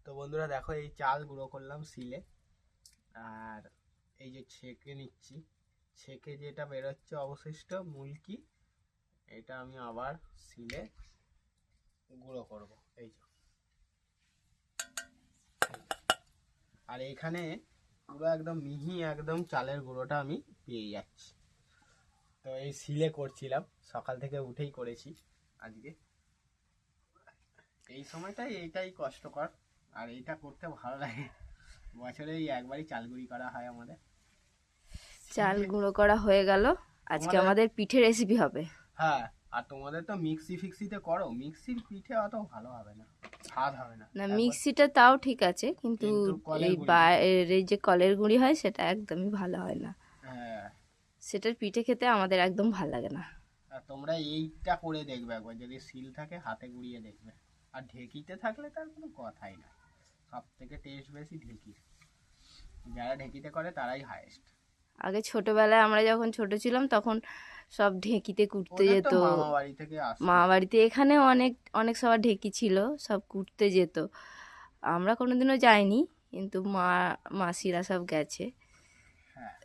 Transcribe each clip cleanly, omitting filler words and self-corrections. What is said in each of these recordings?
তো বন্ধুরা দেখো, এই চাল গুঁড়ো করলাম শিলে। আর এই যে ছেঁকে নিচ্ছি, ছেঁকে যেটা বেরোচ্ছে অবশিষ্ট মুলকি, এটা আমি আবার শিলে গুঁড়ো করব। এই যে, আর এখানে পুরো একদম মিহি একদম চালের গুঁড়োটা আমি পেয়ে যাচ্ছি। তো এই শিলে করছিলাম, সকাল থেকে উঠেই করেছি আজকে। এই সময়টাই এইটাই কষ্টকর, আর এইটা করতে ভালো লাগে। বছরে এই একবারই চাল গুঁড়ি করা হয় আমাদের। চাল গুঁড়ো করা হয়ে গেল, আজকে তোমাদের, আমাদের পিঠে রেসিপি হবে। হ্যাঁ, আর তোমাদের তো মিক্সি ফিক্সিতে করো, মিক্সির পিঠে অত ভালো হবে না, স্বাদ হবে না না, একবার। মিক্সিটা তাও ঠিক আছে, কিন্তু কিন্তু কলের এই গুঁড়ি না। বাইরের যে কলের গুঁড়ি হয় সেটা একদমই ভালো হয় না। হ্যাঁ, সেটার পিঠে খেতে আমাদের একদম ভালো লাগে না। আর তোমরা এইটা করে দেখবে একবার, যদি শিল থাকে হাতে গুঁড়িয়ে দেখবে। আর ঢেকিতে থাকলে তার কোনো কথাই না, সব থেকে টেস্ট বেশি ঢেকি। যারা ঢেকিতে করে তারাই হায়েস্ট। আগে ছোটবেলায় আমরা যখন ছোট ছিলাম তখন সব ঢেঁকিতে কুটতে ওদের তো যেত। মামা বাড়ি থেকে আসতো। মা বাড়িতে এখানে অনেক অনেক সবার ঢেঁকি ছিল, সব কুটতে যেত। আমরা কোনোদিনও যাইনি, কিন্তু মাসিরা সব গেছে। হ্যাঁ,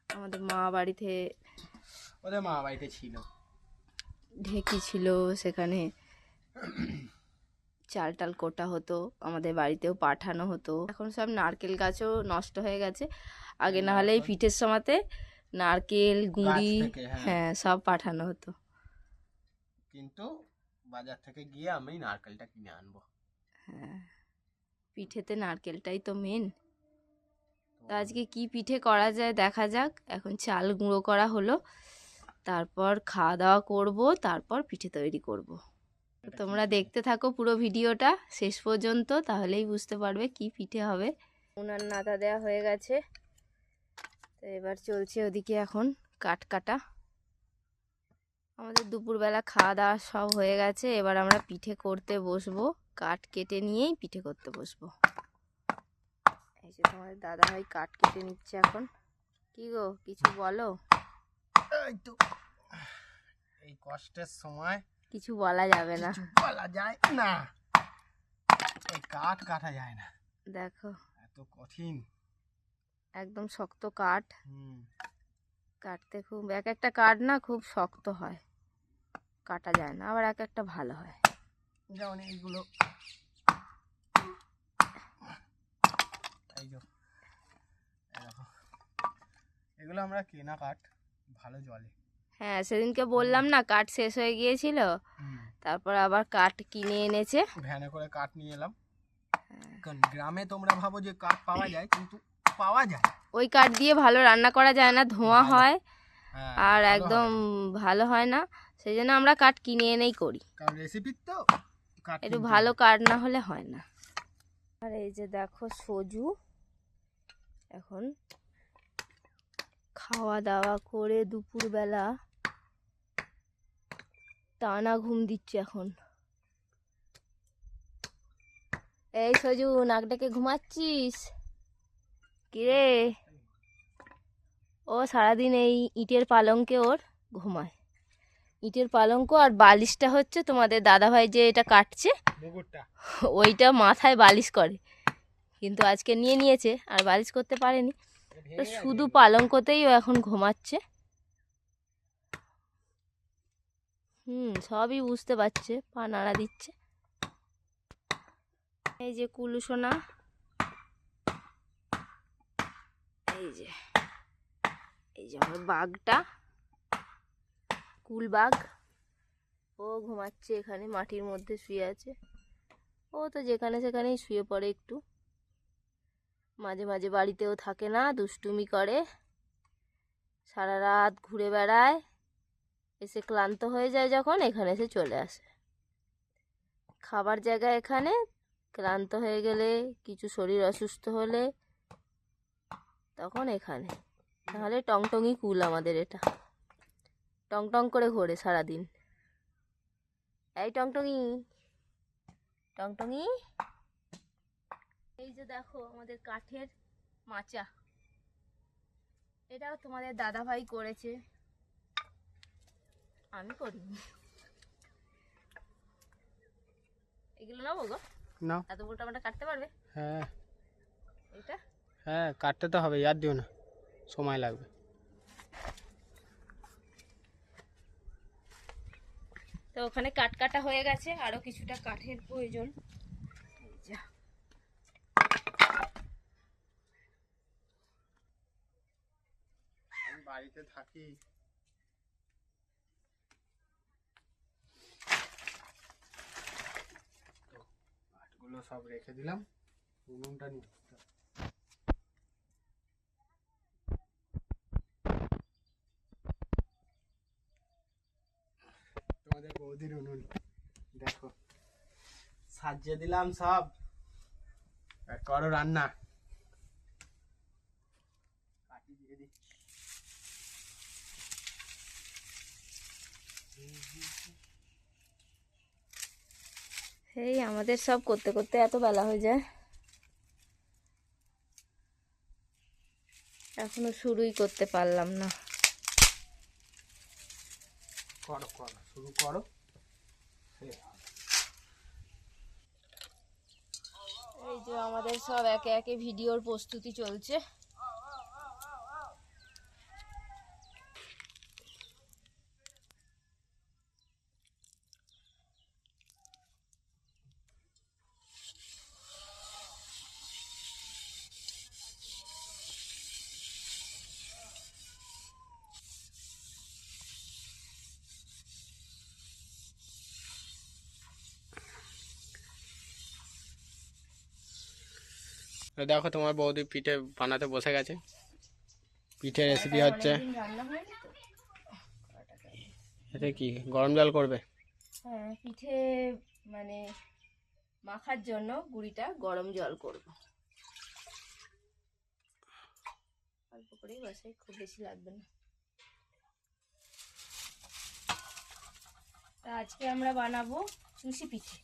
আমাদের মা বাড়িতে ওদের মামা বাড়িতে ছিল। ঢেঁকি ছিল, সেখানে চাল টাল কোটা হতো, আমাদের বাড়িতেও পাঠানো হতো। এখন সব নারকেল গাছও নষ্ট হয়ে গেছে। আগে না হলে এই নারকেল পিঠের সময়তে নারকেল গাছ গুঁড়ি, থেকে, হ্যাঁ। হ্যাঁ, সব পাঠানো হতো। কিন্তু বাজার থেকে গিয়ে আমি নারকেলটা কিনে আনবো। হ্যাঁ, পিঠেতে নারকেলটাই তো মেন। তো তা আজকে কি পিঠে করা যায় দেখা যাক। এখন চাল গুঁড়ো করা হলো, তারপর খাওয়া দাওয়া করব, তারপর পিঠে তৈরি করব। এটা কি তোমরা পিঠে? দেখতে থাকো পুরো ভিডিওটা শেষ পর্যন্ত, তাহলেই বুঝতে পারবে কি পিঠে হবে। উনার নাতা দেওয়া হয়ে গেছে, তো এবার চলছে ওদিকে এখন কাট কাটা। আমাদের দুপুরবেলা খাওয়া দাওয়া সব হয়ে গেছে, এবার আমরা পিঠে করতে বসবো। কাঠ কেটে নিয়েই পিঠে করতে বসবো। এই যে তোমাদের দাদা ভাই কাঠ কেটে নিচ্ছে এখন। কি গো, কিছু বলো? এই তো, এই কষ্টের সময় কিছু বলা যাবে না। কিছু বলা যায় না, এই কাঠ কাটা যায় না, দেখো, এত কঠিন। একদম শক্ত কাঠ। হুম। কাটতে খুব, এক একটা কাঠ না খুব শক্ত হয়, কাটা যায় না, আবার এক একটা ভালো হয়। যেমন এইগুলো, এই যে, এই দেখো, এগুলো আমরা কেনা কাঠ, ভালো জলে। হ্যাঁ, সেদিনকে বললাম না কাঠ শেষ হয়ে গিয়েছিল, তারপর আবার কাঠ কিনে এনেছে। ভ্যানে করে কাঠ নিয়ে এলাম। কারণ গ্রামে তোমরা ভাবো যে কাঠ পাওয়া যায়, কিন্তু পাওয়া যায়। ওই কাঠ দিয়ে ভালো রান্না করা যায় না, ধোঁয়া ভালো, হয়, হ্যাঁ, আর ভালো একদম হবে না। ভালো হয় না। সেই জন্য আমরা কাঠ কিনে এনেই করি, কারণ রেসিপির তো কাঠ একটু কিনতে ভালো হয়। কাঠ না হলে হয় না। আর এই যে দেখো সজু এখন খাওয়া দাওয়া করে দুপুরবেলা টানা ঘুম দিচ্ছে এখন। এই সজু, নাক ডেকে ঘুমাচ্ছিস? কিরে, ও সারাদিন এই ইটের পালঙ্কে ওর ঘুমায়। ইটের পালঙ্ক আর বালিশটা হচ্ছে তোমাদের দাদাভাই যে এটা কাটছে, মুগুরটা ওইটা মাথায় বালিশ করে, কিন্তু আজকে নিয়ে নিয়েছে আর বালিশ করতে পারেনি, তো ভেঙে যায়, শুধু ভেঙে। পালঙ্কতেই ও এখন ঘুমাচ্ছে। সবই বুঝতে পারছে, পা নাড়া দিচ্ছে। এই যে কুলু সোনা, এই যে, এই যে আমার বাঘটা, কুল বাঘ, ও ঘুমাচ্ছে এখানে, মাটির মধ্যে শুয়ে আছে। ও তো যেখানে সেখানেই শুয়ে পড়ে একটু, মাঝে মাঝে বাড়িতেও থাকে না, দুষ্টুমি করে, সারা রাত ঘুরে বেড়ায়, এসে ক্লান্ত হয়ে যায় যখন এখানে এসে চলে আসে। খাবার জায়গা এখানে, ক্লান্ত হয়ে গেলে, কিছু শরীর অসুস্থ হলে তখন এখানে, তাহলে টংটংই কুল আমাদের এটা, টং টং করে ঘোরে সারাদিন। এই টংটংই, টংটংই। এই যে দেখো আমাদের কাঠের মাচা, এটাও তোমাদের দাদা ভাই করেছে, আমি করিনি। এগুলো নেবো গো? না এত বড় টমেটো কাটতে পারবে? হ্যাঁ এটা হ্যাঁ কাটতে তো হবে, আর দিও না, সময় লাগবে। তো ওখানে কাটা হয়ে গেছে, আরো কিছুটা কাঠের প্রয়োজন। এই যা। আমি বাড়িতে থাকি, তো কাঠগুলো সব রেখে দিলাম, উনুনটা নিয়ে আসতে হবে। তোমাদের বৌদির উনুন দেখো, সাজিয়ে দিলাম সব, আর করো রান্না। কাটি দিয়ে দিচ্ছি। এই আমাদের সব করতে করতে এত বেলা হয়ে যায়, এখনো শুরুই করতে পারলাম না। করো করো, শুরু করো। এই যে আমাদের সব একে একে ভিডিওর প্রস্তুতি চলছে। দেখো তোমার বৌদি পিঠে বানাতে বসে গেছে। পিঠে রেসিপি হচ্ছে, রান্না হয়নি তো। এটা কি গরম জল করবে? হ্যাঁ, পিঠে মানে মাখার জন্য গুঁড়িটা গরম জল করব, অল্প করেই বসে, খুব বেশি লাগবে না। তা আজকে আমরা বানাবো চুষি পিঠে।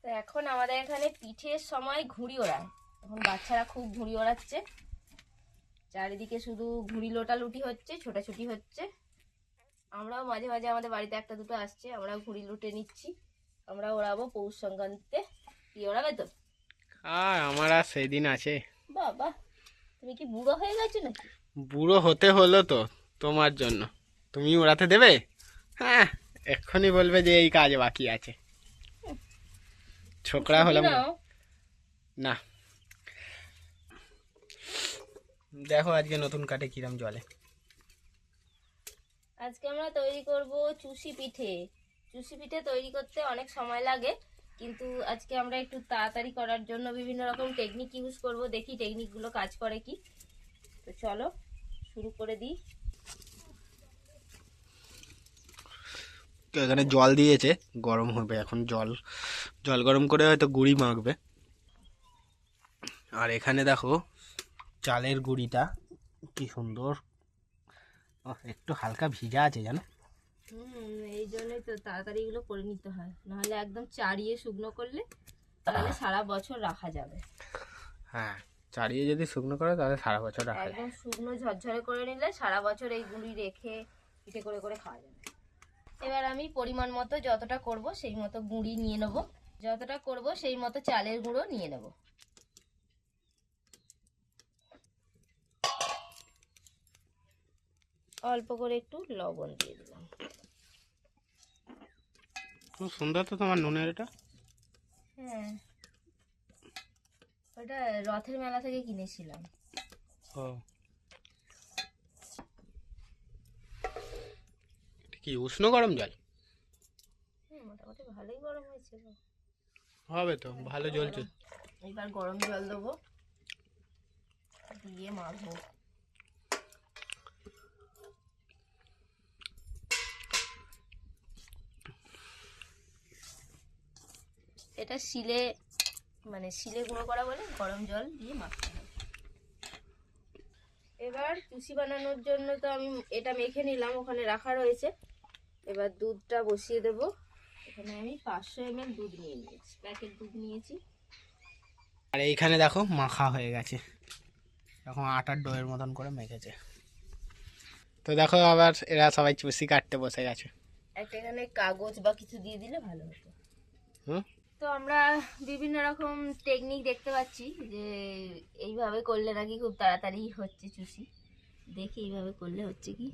তো এখন আমাদের এখানে পিঠের সময় ঘুড়ি ওড়ায়, এখন বাচ্চারা খুব ঘুড়ি ওড়াচ্ছে, চারিদিকে শুধু ঘুড়ি লোটালুটি হচ্ছে, ছোটাছুটি হচ্ছে। আমরাও মাঝে মাঝে আমাদের বাড়িতে একটা দুটো আসছে, আমরাও ঘুড়ি লুটে নিচ্ছি, আমরা ওড়াবো পৌষ সংক্রান্তিতে। কি ওড়াবে তো? আর আমার আর সেই দিন আছে। বাবা, তুমি কি বুড়ো হয়ে গেছো নাকি? বুড়ো হতে হলো তো তোমার জন্য, তুমি ওড়াতে দেবে? হ্যাঁ, এক্ষুনি বলবে যে এই কাজ বাকি আছে। ছোকরা হলাম নাও। না। দেখো আজকে নতুন কাঠে কিরম জলে। আজকে আমরা তৈরি করব চুষি পিঠে। চুষি পিঠে তৈরি করতে অনেক সময় লাগে, কিন্তু আজকে আমরা একটু তাড়াতাড়ি করার জন্য বিভিন্ন রকম টেকনিক ইউজ করব, দেখি টেকনিকগুলো কাজ করে কি। তো চলো শুরু করে দিই। এখানে জল দিয়েছে, গরম হবে এখন, জল জল গরম করে হয়তো গুঁড়ি মাখবে। আর এখানে দেখো চালের গুঁড়িটা কি সুন্দর, একটু হালকা ভিজা আছে জানো। এই জন্যই তো তাড়াতাড়ি এগুলো করে নিতে হয়, নাহলে একদম চাড়িয়ে শুকনো করলে তাহলে সারা বছর রাখা যাবে। হ্যাঁ, চাড়িয়ে যদি শুকনো করে তাহলে সারা বছর রাখা যায়। একদম শুকনো ঝরঝরে করে নিলে সারা বছর এই গুঁড়ি রেখে পিঠে করে করে খাওয়া যাবে। এবার আমি পরিমাণ মতো যতটা করব সেই মতো গুঁড়ি নিয়ে নেব, যতটা করব সেই মতো চালের গুঁড়ো নিয়ে নেব। অল্প করে একটু লবণ দিয়ে দিলাম। খুব সুন্দর তো তোমার নুনের এটা। হ্যাঁ, ওটা রথের মেলা থেকে কিনেছিলাম। ও, কি উষ্ণ গরম জল? মোটামুটি ভালোই গরম হয়েছিল। হবে তো, ভালো জ্বলছে। এবার গরম জল দেবো, দিয়ে মাখবো। এটা শিলে মানে শিলে গুঁড়ো করা বলে, গরম জল দিয়ে মাখতে হবে। এবার চুষি বানানোর জন্য তো আমি এটা মেখে নিলাম, ওখানে রাখা রয়েছে। এবার দুধটা বসিয়ে দেব। এখানে আমি 500 ml দুধ নিয়ে নিয়েছি, প্যাকেট দুধ নিয়েছি। আর এইখানে দেখো মাখা হয়ে গেছে, এখন আটার ডোয়ের মতন করে মেখেছে। তো দেখো আবার এরা সবাই চুষি কাটতে বসে গেছে। একটা এখানে কাগজ বা কিছু দিয়ে দিলে ভালো হতো। হুম, তো তো আমরা বিভিন্ন রকম টেকনিক দেখতে পাচ্ছি যে এইভাবে করলে নাকি খুব তাড়াতাড়ি হচ্ছে চুষি। দেখি এইভাবে করলে হচ্ছে কি,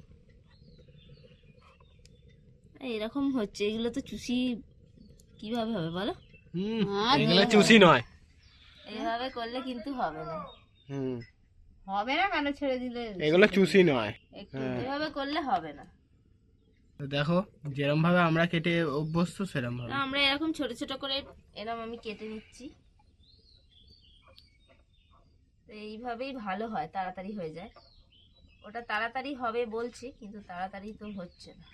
এরকম হচ্ছে। এগুলো তো চুষি কিভাবে হবে বলো? এগুলো চুষি নয়, এইভাবে করলে কিন্তু হবে না। হবে না কেন, ছেড়ে দিলে এগুলো চুষি নয়, এভাবে করলে হবে না। দেখো যেরকম ভাবে আমরা কেটে অভ্যস্ত সেরকম ভাবে আমরা এরকম ছোট ছোট করে এরকম আমি কেটে নিচ্ছি। এইভাবেই ভালো হয়, তাড়াতাড়ি হয়ে যায়। ওটা তাড়াতাড়ি হবে বলছি, কিন্তু তাড়াতাড়ি তো হচ্ছে না।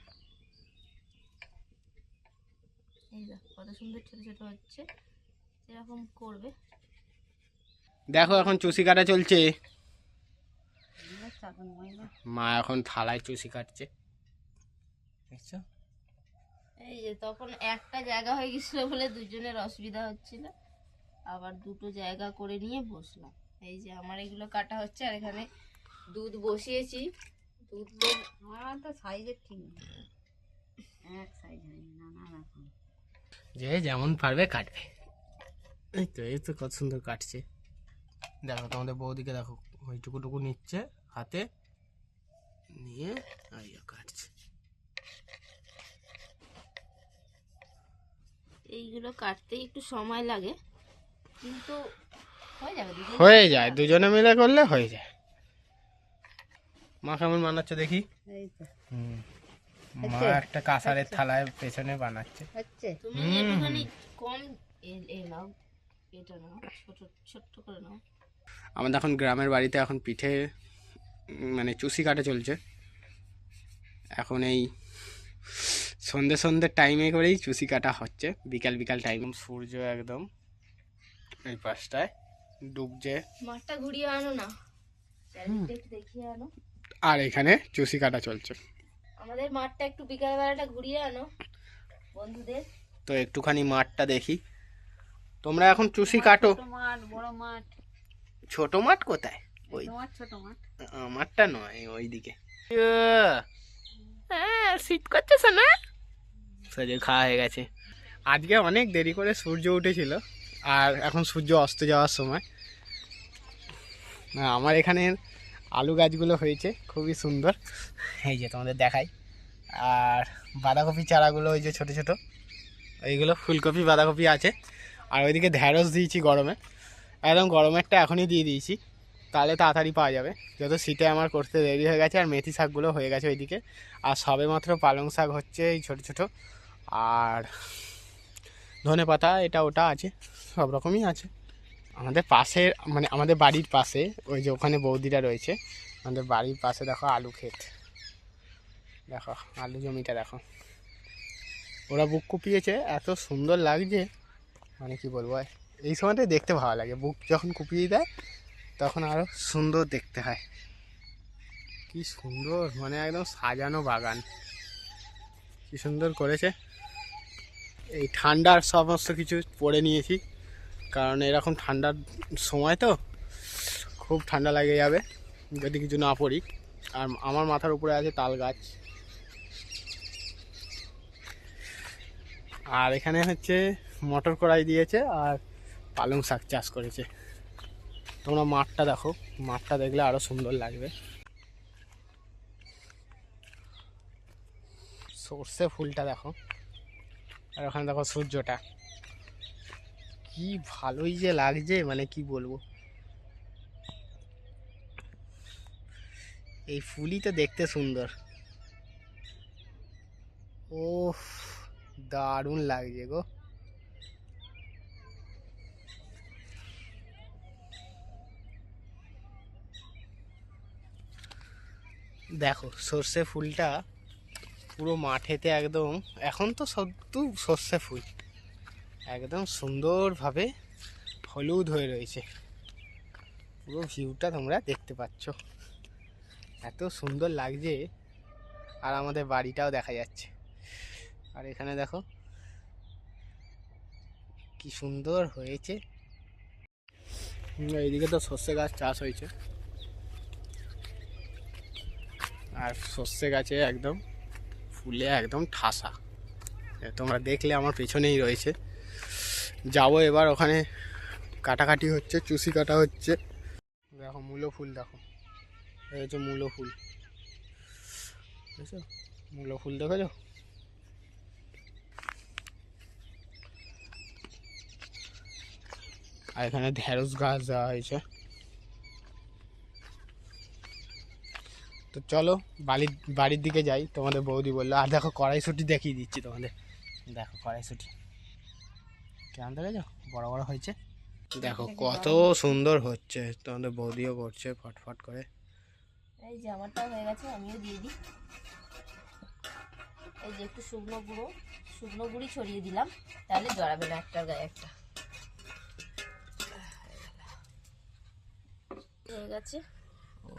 এই দেখো কত সুন্দর ছোট ছোট হচ্ছে, এরকম করবে। দেখো এখন চুষি কাটা চলছে, মা এখন থালায় চুষি কাটছে, দেখছো? এই যে তখন একটা জায়গা হয়ে গেছিল বলে দুজনের অসুবিধা হচ্ছিল, আবার দুটো জায়গা করে নিয়ে বসলাম। এই যে আমার এগুলো কাটা হচ্ছে, আর এখানে দুধ বসিয়েছি। দুধ আমার তো সাইজের ঠিক নেই, এক সাইজ হয়নি, নানা রকম। যে যেমন পারবে কাটবে। এই তো কত সুন্দর কাটছে। দেখো তোমাদের বৌদিকে দেখো, ওইটুকু টুকু নিচ্ছে হাতে নিয়ে কাটছে। এইগুলো কাটতেই একটু সময় লাগে, কিন্তু হয়ে যায়, দুজনে মিলে করলে হয়ে যায়। মা কেমন বানাচ্ছে দেখি। এই তো মা একটা কাঁসারের থালায় পেছনে বানাচ্ছে। হচ্ছে। তুমি একটুখানি কম নাও, এটা নাও, ছোট ছোট করে নাও। আমাদের এখন গ্রামের বাড়িতে এখন পিঠে মানে চুষি কাটা চলছে। এখন এই সন্ধ্যে সন্ধ্যের টাইমে করেই চুষি কাটা হচ্ছে, বিকাল বিকাল টাইম। সূর্য একদম এই পাশটায় ডুবছে। মাঠটা ঘুরিয়ে আনো না, চারিদিকটা একটু দেখিয়ে আনো। আর এখানে চুষি কাটা চলছে। আমাদের মাঠটা একটু বিকাল বেলাটা ঘুরিয়ে আনো বন্ধুদের। তো একটুখানি মাঠটা দেখি। তোমরা এখন চুষি কাটো। মাঠ, বড় মাঠ। ছোট মাঠ কোথায়? ওই তোমার ছোট মাঠ। মাঠটা নয়, ওইদিকে। শীত করছে না, সূর্য খাওয়া হয়ে গেছে। আজকে অনেক দেরি করে সূর্য উঠেছিল, আর এখন সূর্য অস্ত যাওয়ার সময়। আমার এখানে আলু গাছগুলো হয়েছে খুবই সুন্দর, এই যে তোমাদের দেখাই। আর বাঁধাকপি চারাগুলো ওই যে ছোট ছোট, ওইগুলো ফুলকপি বাঁধাকপি আছে। আর ওইদিকে ঢ্যাঁড়স দিয়েছি গরমে, একদম গরমেরটা এখনই দিয়ে দিয়েছি, তাহলে তাড়াতাড়ি পাওয়া যাবে। যত শীতে আমার করতে দেরি হয়ে গেছে। আর মেথি শাকগুলো হয়ে গেছে ওইদিকে। আর সবে মাত্র পালং শাক হচ্ছে এই ছোটো ছোটো। আর ধনে পাতা এটা ওটা আছে, সব রকমই আছে। আমাদের পাশে মানে আমাদের বাড়ির পাশে ওই যে ওখানে বৌদিরা রয়েছে, আমাদের বাড়ির পাশে দেখো আলু ক্ষেত, দেখো আলু জমিটা দেখো। ওরা বুক কুপিয়েছে, এত সুন্দর লাগছে মানে কি বলবো। এই সময়টাই দেখতে ভালো লাগে, বুক যখন কুপিয়ে দেয় তখন আরও সুন্দর দেখতে হয়। কি সুন্দর, মানে একদম সাজানো বাগান, কি সুন্দর করেছে। এই ঠান্ডার সমস্ত কিছু পরে নিয়েছি, কারণ এরকম ঠান্ডার সময় তো খুব ঠান্ডা লাগে যাবে যদি কিছু না পরি। আর আমার মাথার উপরে আছে তাল গাছ। আর এখানে হচ্ছে মটর কড়াই দিয়েছে, আর পালং শাক চাষ করেছে। তোমরা মাঠটা দেখো, মাঠটা দেখলে আরো সুন্দর লাগবে। সর্ষে ফুলটা দেখো, আর ওখানে দেখো সূর্যটা, কি ভালোই যে লাগছে মানে কি বলবো। এই ফুলই তো দেখতে সুন্দর। ওহ দারুণ লাগছে গো। দেখো সর্ষে ফুলটা পুরো মাঠেতে একদম, এখন তো শুধু সর্ষে ফুল একদম সুন্দরভাবে হলুদ হয়ে রয়েছে। পুরো ভিউটা তোমরা দেখতে পাচ্ছ, এত সুন্দর লাগছে। আর আমাদের বাড়িটাও দেখা যাচ্ছে। আর এখানে দেখো কি সুন্দর হয়েছে। এইদিকে তো সর্ষে গাছ চাষ হয়েছে, আর সর্ষে গাছে একদম ফুলে একদম ঠাসা। তোমরা দেখলে আমার পেছনেই রয়েছে, যাবো এবার ওখানে, কাটাকাটি হচ্ছে, চুষি কাটা হচ্ছে। দেখো মূলো ফুল, দেখো এই হচ্ছে মূলো ফুল, বুঝছো? মূলো ফুল দেখেছো? আর এখানে ঢেঁড়স গাছ দেওয়া হয়েছে। তো চলো বাড়ির দিকে যাই, তোমাদের বৌদি বললো। আর দেখো কড়াইশুঁটি দেখিয়ে দিচ্ছি তোমাদের, দেখো কড়াইশুঁটি কেমন দেখেছো, বড় বড় হয়েছে। দেখো কত সুন্দর হচ্ছে, তোমাদের বৌদিও করছে ফটফট করে। এই যে আমারটা হয়ে গেছে, আমিও দিয়ে দিই। এই যে একটু শুকনো গুঁড়ি ছড়িয়ে দিলাম, তাহলে জড়াবে না একটার গায়ে একটা। হয়ে গেছে। ও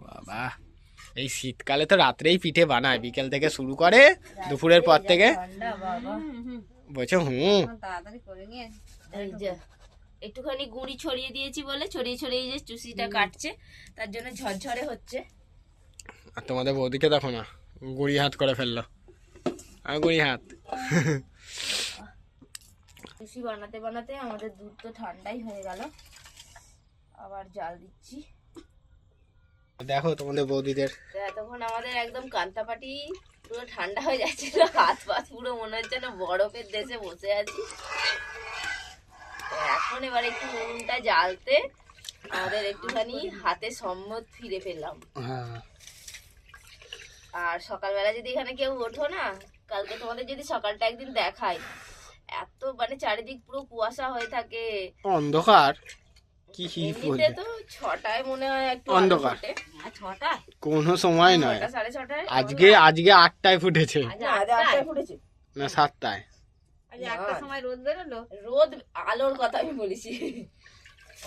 বাবা, এই শীতকালে তো রাত্রেই পিঠে বানায়, বিকেল থেকে শুরু করে দুপুরের পর থেকে, ঠান্ডা বাবা। বলছে তাড়াতাড়ি করে নিয়ে এই যে একটুখানি গুঁড়ি ছড়িয়ে দিয়েছি বলে ছড়িয়ে ছড়িয়ে যে চুষিটা কাটছে, তার জন্য ঝরঝরে হচ্ছে। আর তোমাদের বৌদিকে দেখো না, গুড়ি হাত করে ফেললো, আর গুড়ি হাত। চুষি বানাতে বানাতে আমাদের দুধ তো ঠান্ডাই হয়ে গেল, আবার জাল দিচ্ছি। দেখো তোমাদের বৌদিদের, তো এতক্ষণ আমাদের একদম কান্তাপাটি পুরো ঠান্ডা হয়ে যাচ্ছিল, হাত পাত পুরো মনে হচ্ছে না বরফের দেশে বসে আছি। তো এখন এবার একটু নুনটা জ্বালতে আমাদের একটুখানি হাতে সম্মত ফিরে পেলাম। হ্যাঁ আর সকালবেলা যদি এখানে কেউ ওঠো না, কালকে তোমাদের যদি সকালটা একদিন দেখাই, এত মানে চারিদিক পুরো কুয়াশা হয়ে থাকে, অন্ধকার। কি এমনিতে তো 6টায় মনে হয় একটু অন্ধকার। 6টায় কোনো সময় নয়, 6:30 আজকে 8টায় ফুটেছে, 8টায় ফুটেছে না 7টায়। আজ একটা সময় রোদ বেরোলো। রোদ আলোর কথা আমি বলেছি,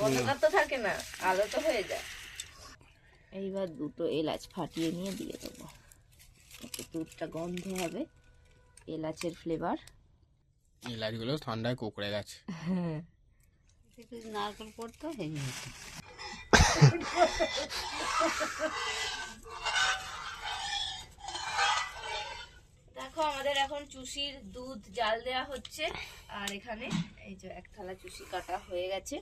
অন্ধকার তো থাকে না, আলো তো হয়ে যায়। এইবার দুটো এলাচ ফাটিয়ে নিয়ে দিয়ে দেবো, একটু দুধটা গন্ধ হবে, এলাচের ফ্লেভার। এলাচগুলো ঠান্ডায় কুকড়ে গেছে। হ্যাঁ, একটু নারকেল পড়তো হেভি হতো। দেখো আমাদের এখন চুষির দুধ জাল দেয়া হচ্ছে, আর এখানে এই যে এক থালা চুষি কাটা হয়ে গেছে।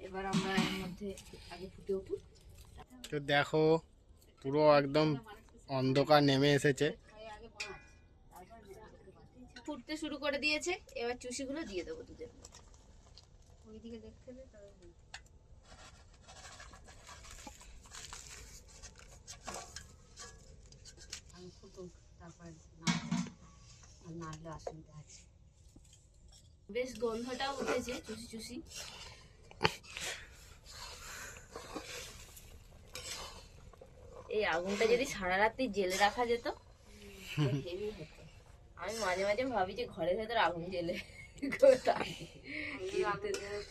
এবার আমরা এর মধ্যে আগে ফুটে উঠুক। তো দেখো পুরো একদম অন্ধকার নেমে এসেছে। ফুটতে শুরু করে দিয়েছে, এবার চুষিগুলো দিয়ে দেবো দুধের মধ্যে। ওইদিকে দেখতে হবে তবে আমি ফুটুক, তারপর নাড়লে অসুবিধা আছে। বেশ গন্ধটাও উঠেছে চুষি চুষি। এই আগুনটা যদি সারা রাত্রি জেলে রাখা যেত হেভি হতো। আমি মাঝে মাঝে ভাবি যে ঘরের ভেতর আগুন জেলে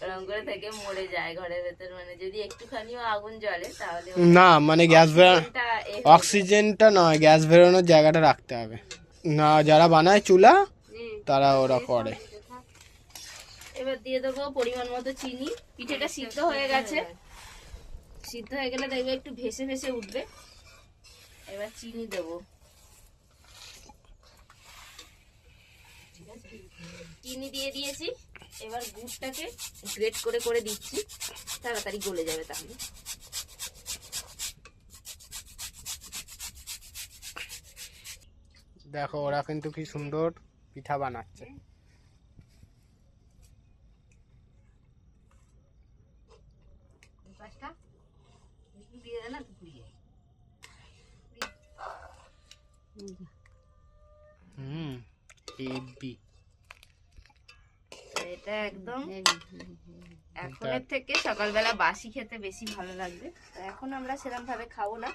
ওরকম করে থেকে মরে যায় ঘরের ভেতর, মানে যদি একটুখানিও আগুন জ্বলে তাহলে না মানে গ্যাস অক্সিজেনটা অক্সিজেনটা নয়, গ্যাস বেরোনোর জায়গাটা রাখতে হবে না, যারা বানায় চুলা তারা ওরা করে। এবার দিয়ে দেবো পরিমাণ মতো চিনি। পিঠেটা সিদ্ধ হয়ে গেছে, সিদ্ধ হয়ে গেলে দেখবে একটু ভেসে ভেসে উঠবে। এবার চিনি দেবো, চিনি দিয়ে দিয়েছি। এবার গুড়টাকে গ্রেট করে করে দিচ্ছি, তাড়াতাড়ি গলে যাবে তাহলে। দেখো ওরা কিন্তু কি সুন্দর পিঠা বানাচ্ছে। পাঁচটা একটু দিয়ে দে না, তো পুড়িয়ে হেভি। এটা একদম এখনের থেকে সকালবেলা বাসি খেতে বেশি ভালো লাগবে। তো এখন আমরা সেরকম ভাবে খাবো না,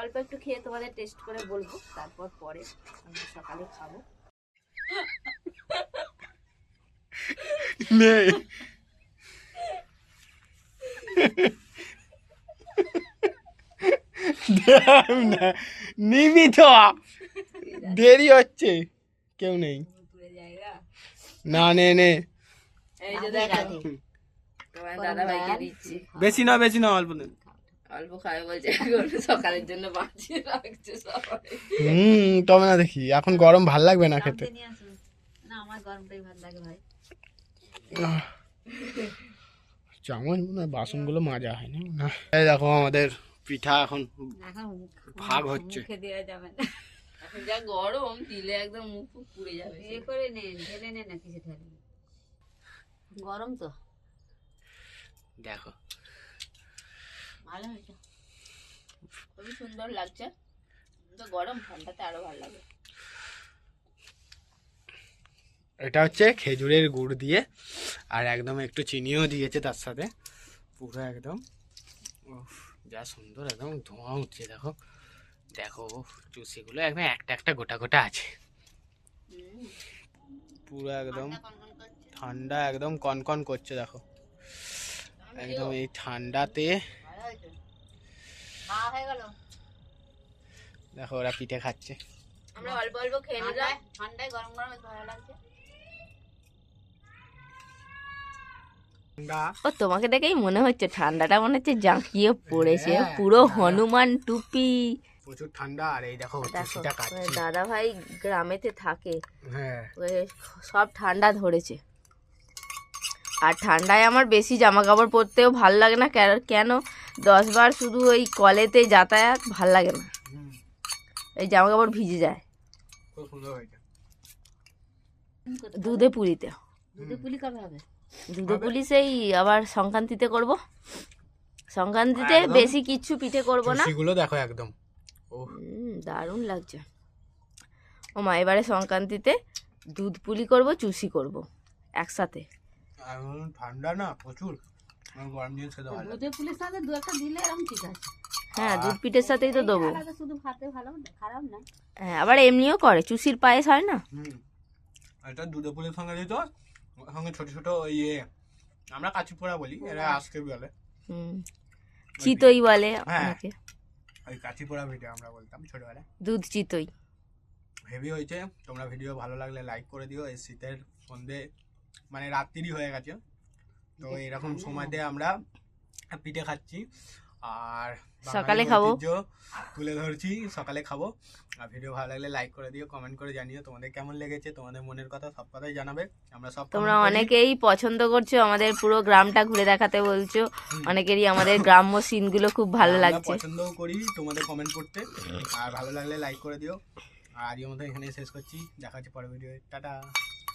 অল্প একটু খেয়ে তোমাদের টেস্ট করে বলবো, তারপর পরে আমরা সকালে খাবো। নিবি তো, দেরি হচ্ছে, কেউ নেই। না নে নে, এই যে দেখো তোমার দাদা ভাইকে দিচ্ছি। বেশি না অল্প নে। অল্প খাবে বলছে, এখন সকালের জন্য বাঁচিয়ে রাখছে সবাই। তবে না দেখি, এখন গরম ভাল লাগবে না খেতে। নিয়ে আসো না, আমার গরমটাই ভালো লাগে ভাই। চামচ মনে হয় বাসনগুলো মাজা হয়নি না। এই দেখো আমাদের পিঠা এখন এখন ভাগ হচ্ছে। মুখে দেওয়া যাবে না। এখন যা গরম দিলে একদম মুখ ফুক পুড়ে যাবে। এ করে নে, ঢেলে নে না কিছু ঢেলে। গরম তো দেখো ভালো হয়েছে। খুবই সুন্দর লাগছে। তো গরম, ঠান্ডাতে আরো ভালো লাগে। এটা হচ্ছে খেজুরের গুড় দিয়ে, আর একদম একটু চিনিও দিয়েছে তার সাথে, পুরো একদম উফ, যা সুন্দর একদম ধোঁয়া উঠছে। দেখো দেখো চুষিগুলো একদম একটা একটা গোটা গোটা আছে, পুরো একদম ঠান্ডা, একদম কনকন করছে। দেখো একদম এই ঠান্ডাতে ভালো হয়েছে। খাওয়া হয়ে গেল। দেখো ওরা পিঠে খাচ্ছে। আমরা অল্প অল্প খেয়ে নিলাম। ঠান্ডায় ঠান্ডায় গরম গরম একটু ভালো লাগছে। ঠান্ডা ও তোমাকে দেখেই মনে হচ্ছে ঠান্ডাটা মনে হচ্ছে জাঁকিয়ে পড়েছে। হ্যাঁ, পুরো দাদা। হনুমান টুপি। প্রচুর ঠান্ডা, আর এই দেখো দেখো চুষিটা কাটছে। দাদা ভাই গ্রামেতে থাকে, হ্যাঁ ওই সব ঠান্ডা ধরেছে। আর ঠান্ডায় আমার বেশি জামা কাপড় পরতেও ভাল লাগে না। কেন 10 বার শুধু ওই কলেতে যাতায়াত, ভাল লাগে না। হুম, এই জামা কাপড় ভিজে যায়। খুব সুন্দর হয়েছে। দুধে পুলিতে, দুধে পুলি কবে হবে? দুধে পুলি সেই আবার সংক্রান্তিতে করব। সংক্রান্তিতে একদম বেশি কিচ্ছু পিঠে করব না। চুষিগুলো দেখো একদম ও দারুণ লাগছে। ও মা, এবারে সংক্রান্তিতে দুধ পুলি করব, চুষি করব একসাথে। এখন ঠান্ডা না প্রচুর, আমার গরম জিনিস খেতে ভালো লাগে। দুধে পুলির সাথে দু একটা দিলে এরকম ঠিক আছে। হ্যাঁ, দুধ পিঠের সাথেই তো দেবো। আলাদা শুধু ভাতে ভালো খারাপ না। হ্যাঁ, আবার এমনিও করে, চুষির পায়েস হয় না। হুম, এটা দুধে পুলির সঙ্গে দিত, সঙ্গে ছোট ছোট ইয়ে আমরা কাচি পোড়া বলি, এরা আজকে বলে চিতই বলে হ্যাঁ। অনেকে। ওই কাচি পোড়া ভিডিও আমরা বলতাম ছোটবেলায়। দুধ চিতই। হেভি হয়েছে। তোমরা ভিডিও ভালো লাগলে লাইক করে দিও। এই শীতের সন্ধে মানে রাত্রি হয়ে গেছে, তো এরকম সময়তে আমরা পিঠে খাচ্ছি আর সকালে বাঙালির খাবো। ঐতিহ্য তুলে ধরছি, সকালে খাবো। আর ভিডিও ভালো লাগলে লাইক করে দিও, কমেন্ট করে জানিও তোমাদের কেমন লেগেছে, তোমাদের মনের কথা সব কথাই জানাবে, আমরা সব তোমরা comment করি। অনেকেই পছন্দ করছো, আমাদের পুরো গ্রামটা ঘুরে দেখাতে বলছো। অনেকেরই আমাদের গ্রাম্য সিনগুলো খুব ভালো আমরা লাগছে। পছন্দও করি তোমাদের কমেন্ট করতে, আর ভালো লাগলে লাইক করে দিও। আর আজকের মতো এখানে শেষ করছি, দেখা হচ্ছে পরের ভিডিও। টাটা।